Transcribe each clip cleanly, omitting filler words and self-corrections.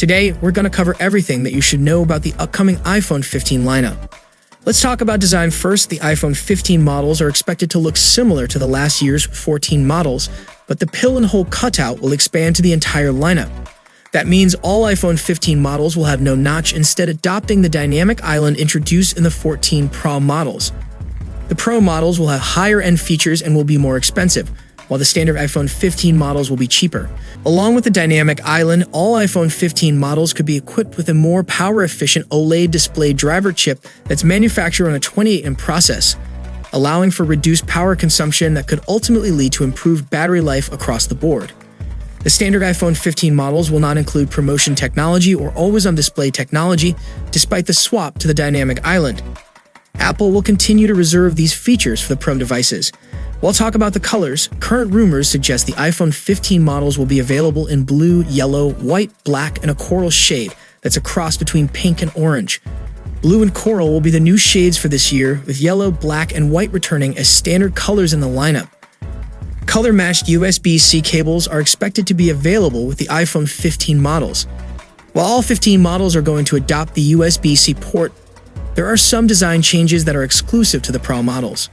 Today, we're going to cover everything that you should know about the upcoming iPhone 15 lineup. Let's talk about design first. The iPhone 15 models are expected to look similar to the last year's 14 models, but the pill and hole cutout will expand to the entire lineup. That means all iPhone 15 models will have no notch, instead adopting the dynamic island introduced in the 14 Pro models. The Pro models will have higher-end features and will be more expensive, while the standard iPhone 15 models will be cheaper. Along with the dynamic island, all iPhone 15 models could be equipped with a more power-efficient OLED display driver chip that's manufactured on a 28nm process, allowing for reduced power consumption that could ultimately lead to improved battery life across the board. The standard iPhone 15 models will not include promotion technology or always-on-display technology, despite the swap to the dynamic island. Apple will continue to reserve these features for the Pro devices. While talk about the colors, current rumors suggest the iPhone 15 models will be available in blue, yellow, white, black, and a coral shade that's a cross between pink and orange. Blue and coral will be the new shades for this year, with yellow, black, and white returning as standard colors in the lineup. Color-matched USB-C cables are expected to be available with the iPhone 15 models. While all 15 models are going to adopt the USB-C port, there are some design changes that are exclusive to the Pro models.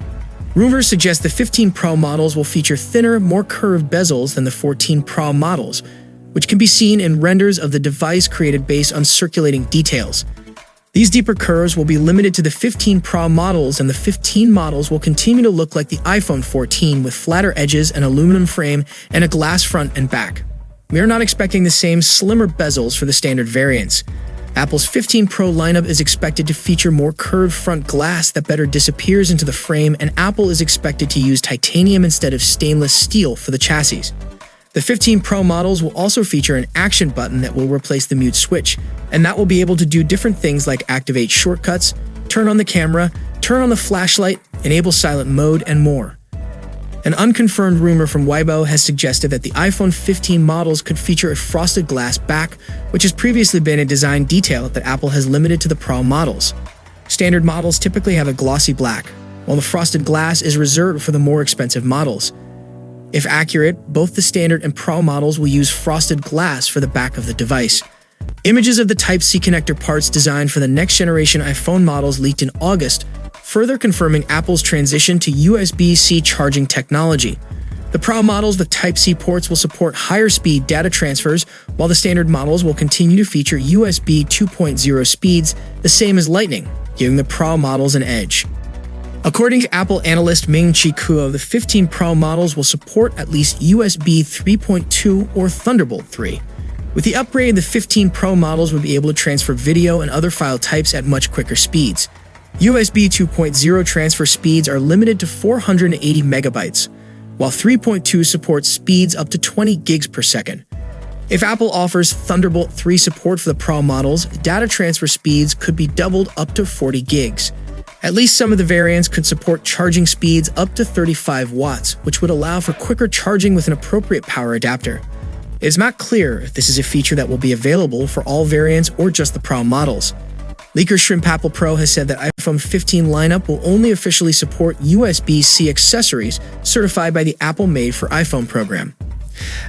Rumors suggest the 15 Pro models will feature thinner, more curved bezels than the 14 Pro models, which can be seen in renders of the device created based on circulating details. These deeper curves will be limited to the 15 Pro models, and the 15 models will continue to look like the iPhone 14 with flatter edges, an aluminum frame, and a glass front and back. We are not expecting the same slimmer bezels for the standard variants. Apple's 15 Pro lineup is expected to feature more curved front glass that better disappears into the frame, and Apple is expected to use titanium instead of stainless steel for the chassis. The 15 Pro models will also feature an action button that will replace the mute switch, and that will be able to do different things like activate shortcuts, turn on the camera, turn on the flashlight, enable silent mode, and more. An unconfirmed rumor from Weibo has suggested that the iPhone 15 models could feature a frosted glass back, which has previously been a design detail that Apple has limited to the Pro models. Standard models typically have a glossy black, while the frosted glass is reserved for the more expensive models. If accurate, both the standard and Pro models will use frosted glass for the back of the device. Images of the Type-C connector parts designed for the next-generation iPhone models leaked in August, further confirming Apple's transition to USB-C charging technology. The Pro models with Type-C ports will support higher-speed data transfers, while the standard models will continue to feature USB 2.0 speeds, the same as Lightning, giving the Pro models an edge. According to Apple analyst Ming-Chi Kuo, the 15 Pro models will support at least USB 3.2 or Thunderbolt 3. With the upgrade, the 15 Pro models will be able to transfer video and other file types at much quicker speeds. USB 2.0 transfer speeds are limited to 480 megabytes, while 3.2 supports speeds up to 20 gigs per second. If Apple offers Thunderbolt 3 support for the Pro models, data transfer speeds could be doubled up to 40 gigs. At least some of the variants could support charging speeds up to 35 watts, which would allow for quicker charging with an appropriate power adapter. It is not clear if this is a feature that will be available for all variants or just the Pro models. Leaker Shrimp Apple Pro has said that iPhone 15 lineup will only officially support USB-C accessories certified by the Apple Made for iPhone program.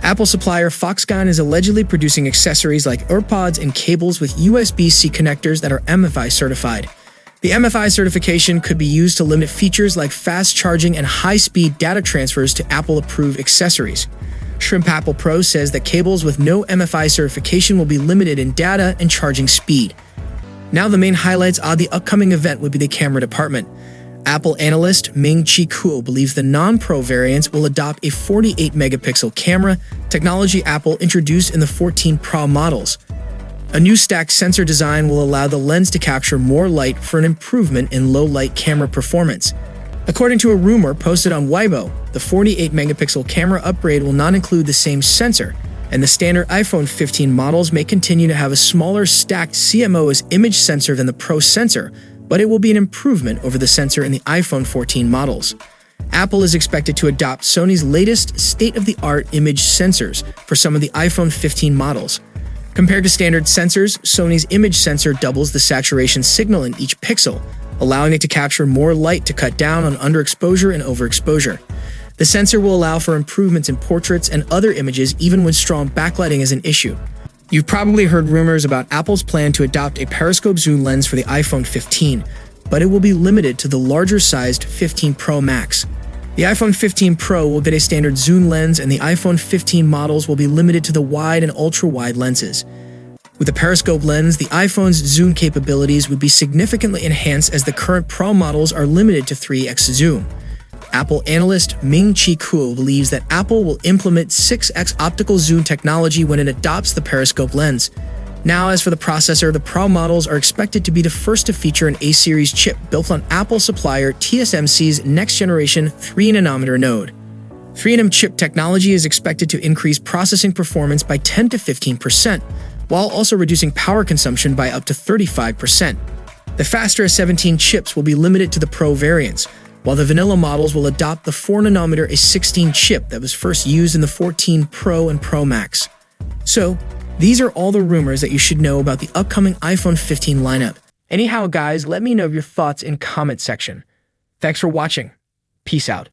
Apple supplier Foxconn is allegedly producing accessories like AirPods and cables with USB-C connectors that are MFI certified. The MFI certification could be used to limit features like fast charging and high-speed data transfers to Apple-approved accessories. Shrimp Apple Pro says that cables with no MFI certification will be limited in data and charging speed. Now the main highlights of the upcoming event would be the camera department. Apple analyst Ming-Chi Kuo believes the non-Pro variants will adopt a 48-megapixel camera, technology Apple introduced in the 14 Pro models. A new stacked sensor design will allow the lens to capture more light for an improvement in low-light camera performance. According to a rumor posted on Weibo, the 48-megapixel camera upgrade will not include the same sensor, and the standard iPhone 15 models may continue to have a smaller stacked CMOS image sensor than the Pro sensor, but it will be an improvement over the sensor in the iPhone 14 models. Apple is expected to adopt Sony's latest state-of-the-art image sensors for some of the iPhone 15 models. Compared to standard sensors, Sony's image sensor doubles the saturation signal in each pixel, allowing it to capture more light to cut down on underexposure and overexposure. The sensor will allow for improvements in portraits and other images even when strong backlighting is an issue. You've probably heard rumors about Apple's plan to adopt a periscope zoom lens for the iPhone 15, but it will be limited to the larger-sized 15 Pro Max. The iPhone 15 Pro will get a standard zoom lens, and the iPhone 15 models will be limited to the wide and ultra-wide lenses. With a periscope lens, the iPhone's zoom capabilities would be significantly enhanced as the current Pro models are limited to 3x zoom. Apple analyst Ming-Chi Kuo believes that Apple will implement 6x optical zoom technology when it adopts the periscope lens. Now, as for the processor, the Pro models are expected to be the first to feature an A-series chip built on Apple supplier TSMC's next-generation 3nm node. 3nm chip technology is expected to increase processing performance by 10 to 15%, while also reducing power consumption by up to 35%. The faster A17 chips will be limited to the Pro variants, while the vanilla models will adopt the 4nm A16 chip that was first used in the 14 Pro and Pro Max. So, these are all the rumors that you should know about the upcoming iPhone 15 lineup. Anyhow, guys, let me know your thoughts in comment section. Thanks for watching. Peace out.